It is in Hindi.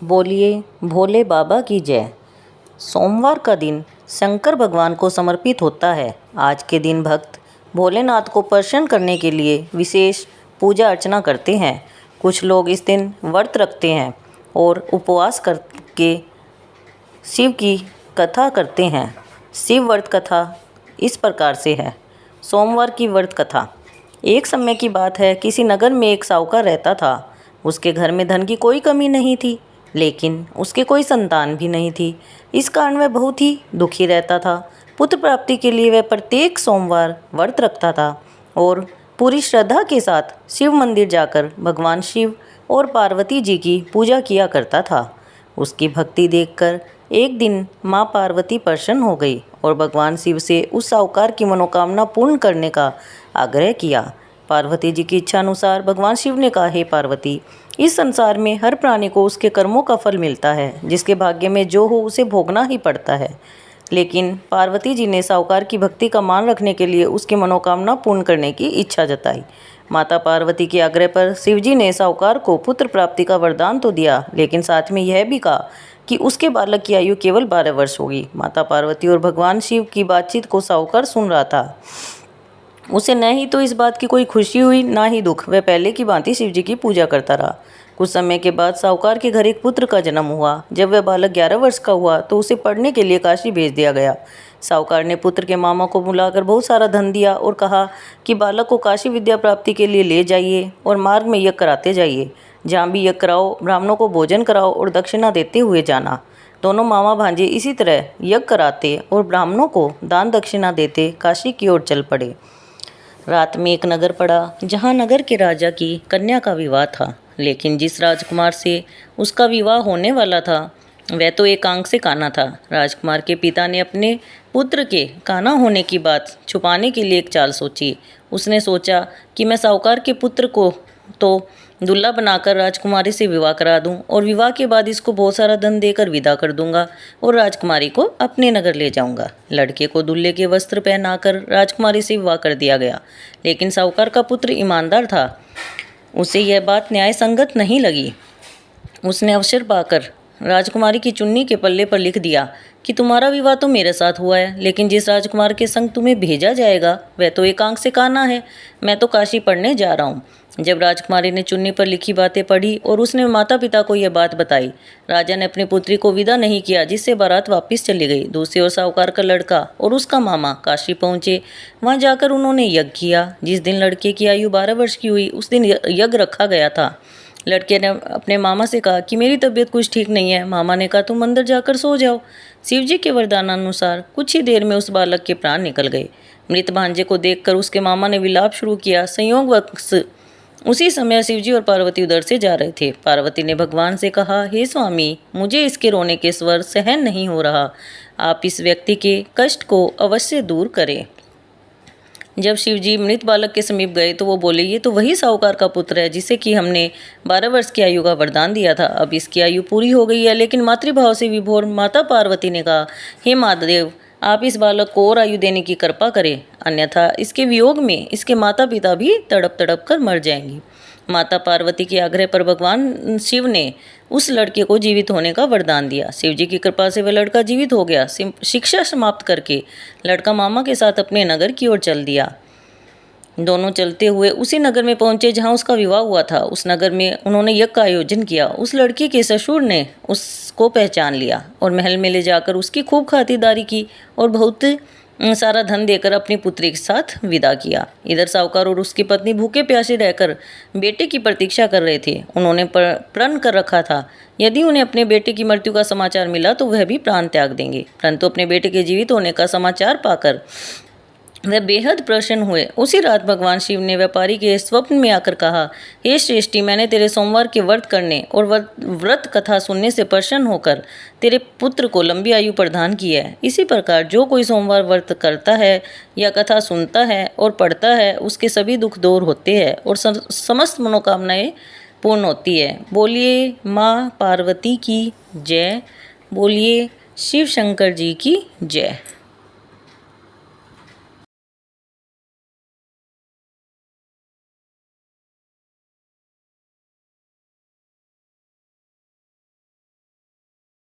बोलिए भोले बाबा की जय। सोमवार का दिन शंकर भगवान को समर्पित होता है। आज के दिन भक्त भोलेनाथ को प्रसन्न करने के लिए विशेष पूजा अर्चना करते हैं। कुछ लोग इस दिन व्रत रखते हैं और उपवास करके शिव की कथा करते हैं। शिव व्रत कथा इस प्रकार से है। सोमवार की व्रत कथा। एक समय की बात है, किसी नगर में एक साहूकार रहता था। उसके घर में धन की कोई कमी नहीं थी, लेकिन उसके कोई संतान भी नहीं थी। इस कारण वह बहुत ही दुखी रहता था। पुत्र प्राप्ति के लिए वह प्रत्येक सोमवार व्रत रखता था और पूरी श्रद्धा के साथ शिव मंदिर जाकर भगवान शिव और पार्वती जी की पूजा किया करता था। उसकी भक्ति देखकर एक दिन माँ पार्वती प्रसन्न हो गई और भगवान शिव से उस साहूकार की मनोकामना पूर्ण करने का आग्रह किया। पार्वती जी की इच्छा अनुसार भगवान शिव ने कहा, हे पार्वती, इस संसार में हर प्राणी को उसके कर्मों का फल मिलता है। जिसके भाग्य में जो हो उसे भोगना ही पड़ता है। लेकिन पार्वती जी ने साहूकार की भक्ति का मान रखने के लिए उसकी मनोकामना पूर्ण करने की इच्छा जताई। माता पार्वती के आग्रह पर शिवजी ने साहूकार को पुत्र प्राप्ति का वरदान तो दिया, लेकिन साथ में यह भी कहा कि उसके बालक की आयु केवल 12 वर्ष होगी। माता पार्वती और भगवान शिव की बातचीत को साहूकार सुन रहा था। उसे न ही तो इस बात की कोई खुशी हुई, ना ही दुख। वह पहले की भांति शिवजी की पूजा करता रहा। कुछ समय के बाद साहूकार के घर एक पुत्र का जन्म हुआ। जब वह बालक 11 वर्ष का हुआ तो उसे पढ़ने के लिए काशी भेज दिया गया। साहूकार ने पुत्र के मामा को बुलाकर बहुत सारा धन दिया और कहा कि बालक को काशी विद्या प्राप्ति के लिए ले जाइए और मार्ग में यज्ञ कराते जाइए। जहाँ भी यज्ञ कराओ, ब्राह्मणों को भोजन कराओ और दक्षिणा देते हुए जाना। दोनों मामा भांजे इसी तरह यज्ञ कराते और ब्राह्मणों को दान दक्षिणा देते काशी की ओर चल पड़े। रात में एक नगर पड़ा, जहाँ नगर के राजा की कन्या का विवाह था। लेकिन जिस राजकुमार से उसका विवाह होने वाला था वह तो एक आंख से काना था। राजकुमार के पिता ने अपने पुत्र के काना होने की बात छुपाने के लिए एक चाल सोची। उसने सोचा कि मैं साहूकार के पुत्र को तो दूल्हा बनाकर राजकुमारी से विवाह करा दूं और विवाह के बाद इसको बहुत सारा धन देकर विदा कर दूंगा और राजकुमारी को अपने नगर ले जाऊंगा। लड़के को दूल्हे के वस्त्र पहनाकर राजकुमारी से विवाह कर दिया गया। लेकिन साहूकार का पुत्र ईमानदार था। उसे यह बात न्याय संगत नहीं लगी। उसने अवसर पाकर राजकुमारी की चुन्नी के पल्ले पर लिख दिया कि तुम्हारा विवाह तो मेरे साथ हुआ है, लेकिन जिस राजकुमार के संग तुम्हें भेजा जाएगा वह तो एक आंख से काना है। मैं तो काशी पढ़ने जा रहा हूँ। जब राजकुमारी ने चुन्नी पर लिखी बातें पढ़ी और उसने माता पिता को यह बात बताई, राजा ने अपनी पुत्री को विदा नहीं किया, जिससे बारात वापस चली गई। दूसरी ओर साहूकार का लड़का और उसका मामा काशी पहुंचे। वहां जाकर उन्होंने यज्ञ किया। जिस दिन लड़के की आयु 12 वर्ष की हुई उस दिन यज्ञ रखा गया था। लड़के ने अपने मामा से कहा कि मेरी तबीयत कुछ ठीक नहीं है। मामा ने कहा, तुम अंदर जाकर सो जाओ। शिवजी के वरदानानुसार कुछ ही देर में उस बालक के प्राण निकल गए। मृत भांजे को देखकर उसके मामा ने विलाप शुरू किया। संयोगवश उसी समय शिवजी और पार्वती उधर से जा रहे थे। पार्वती ने भगवान से कहा, हे स्वामी, मुझे इसके रोने के स्वर सहन नहीं हो रहा। आप इस व्यक्ति के कष्ट को अवश्य दूर करें। जब शिवजी मृत बालक के समीप गए तो वो बोले, ये तो वही साहूकार का पुत्र है जिसे कि हमने 12 वर्ष की आयु का वरदान दिया था। अब इसकी आयु पूरी हो गई है। लेकिन मातृभाव से विभोर माता पार्वती ने कहा, हे महादेव, आप इस बालक को और आयु देने की कृपा करें, अन्यथा इसके वियोग में इसके माता पिता भी तड़प तड़प कर मर जाएंगे। माता पार्वती के आग्रह पर भगवान शिव ने उस लड़के को जीवित होने का वरदान दिया। शिवजी की कृपा से वह लड़का जीवित हो गया। शिक्षा समाप्त करके लड़का मामा के साथ अपने नगर की ओर चल दिया। दोनों चलते हुए उसी नगर में पहुंचे जहां उसका विवाह हुआ था। उस नगर में उन्होंने यज्ञ का आयोजन किया। उस लड़की के ससुर ने उसको पहचान लिया और महल में ले जाकर उसकी खूब खातिरदारी की और बहुत सारा धन देकर अपनी पुत्री के साथ विदा किया। इधर साहूकार और उसकी पत्नी भूखे प्यासे रहकर बेटे की प्रतीक्षा कर रहे थे। उन्होंने प्रण कर रखा था, यदि उन्हें अपने बेटे की मृत्यु का समाचार मिला तो वह भी प्राण त्याग देंगे। परंतु अपने बेटे के जीवित होने का समाचार पाकर वह बेहद प्रसन्न हुए। उसी रात भगवान शिव ने व्यापारी के स्वप्न में आकर कहा, हे श्रेष्ठी, मैंने तेरे सोमवार के व्रत करने और व्रत कथा सुनने से प्रसन्न होकर तेरे पुत्र को लंबी आयु प्रदान की है। इसी प्रकार जो कोई सोमवार व्रत करता है या कथा सुनता है और पढ़ता है, उसके सभी दुख दूर होते हैं और समस्त मनोकामनाएं पूर्ण होती है। बोलिए माँ पार्वती की जय। बोलिए शिव शंकर जी की जय।